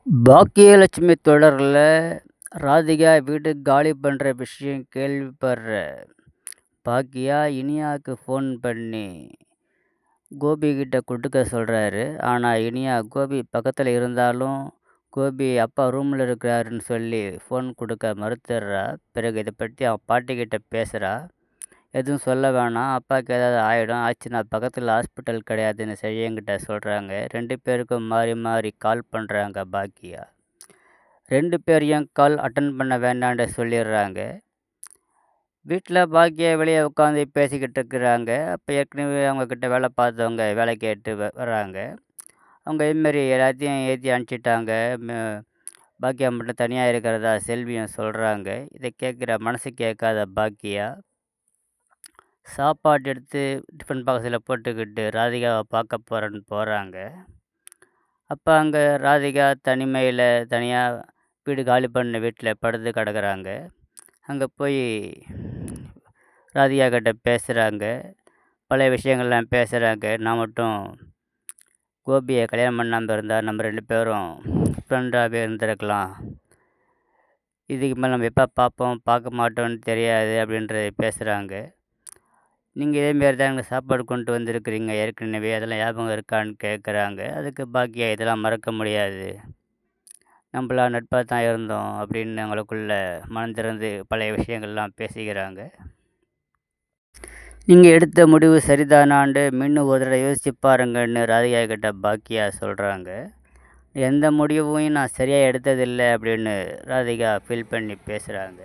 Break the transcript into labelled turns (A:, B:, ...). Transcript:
A: பாக்கியலட்சுமி தொடர்ல ராதிகா வீடு காலி பண்ற விஷயம் கேள்விப்படுற பாக்கியா இனியாவுக்கு ஃபோன் பண்ணி கோபி கிட்ட கொடுக்க சொல்றாரு. ஆனா இனியா கோபி பக்கத்துல இருந்தாலும் கோபி அப்பா ரூம்ல இருக்கிறாருன்னு சொல்லி ஃபோன் கொடுக்க மறுத்துடுறா. பிறகு இதை பற்றி அவன் பாட்டிக்கிட்ட பேசுறா. எதுவும் சொல்ல வேணாம், அப்பாவுக்கு ஏதாவது ஆயிடும், ஆச்சுன்னா பக்கத்தில் ஹாஸ்பிட்டல் கிடையாதுன்னு செழியன்கிட்ட சொல்கிறாங்க. 2 பேருக்கும் மாறி மாறி கால் பண்ணுறாங்க பாக்கியா. 2 பேரையும் கால் அட்டன் பண்ண வேண்டான்னு சொல்லிடுறாங்க. வீட்டில் பாக்கியா வெளியே உட்காந்து பேசிக்கிட்டு இருக்கிறாங்க. அப்போ ஏற்கனவே அவங்கக்கிட்ட வேலை பார்த்தவங்க வேலை கேட்டு வர்றாங்க. அவங்க இதுமாரி எல்லாத்தையும் ஏற்றி அனுப்பிச்சிட்டாங்க. பாக்கியா மட்டும் தனியாக இருக்கிறதா செல்வியும் சொல்கிறாங்க. இதை கேட்குற மனசு கேட்காத பாக்கியா சாப்பாடு எடுத்து டிஃபன் பாக்ஸில் போட்டுக்கிட்டு ராதிகாவை பார்க்க போகிறேன்னு போகிறாங்க. அப்போ அங்கே ராதிகா தனிமையில் தனியாக வீடு காலி பண்ண வீட்டில் படுத்து கிடக்குறாங்க. அங்கே போய் ராதிகா கிட்ட பேசுகிறாங்க, பழைய விஷயங்கள்லாம் பேசுகிறாங்க. நான் மட்டும் கோபியை கல்யாணம் பண்ணாமல் இருந்தால் நம்ம 2 பேரும் ஃப்ரெண்டாகவே இருந்திருக்கலாம். இதுக்கு மேலே நம்ம எப்போ பார்ப்போம் பார்க்க மாட்டோம்னு தெரியாது அப்படின்றத பேசுகிறாங்க. நீங்கள் இதேமாரி தான் எனக்கு சாப்பாடு கொண்டு வந்திருக்கிறீங்க ஏற்கனவே, அதெல்லாம் ஞாபகம் இருக்கான்னு கேட்குறாங்க. அதுக்கு பாக்கியா இதெல்லாம் மறக்க முடியாது, நம்மளாம் நட்பாக தான் இருந்தோம் அப்படின்னு அவங்களுக்குள்ள மனம் திறந்து பழைய விஷயங்கள்லாம் பேசிக்கிறாங்க. நீங்கள் எடுத்த முடிவு சரிதானான்னு இன்னும் ஒரு தடவை யோசிச்சு பாருங்கன்னு ராதிகா கிட்ட பாக்கியா சொல்கிறாங்க. எந்த முடிவையும் நான் சரியாக எடுத்ததில்லை அப்படின்னு ராதிகா ஃபீல் பண்ணி பேசுகிறாங்க.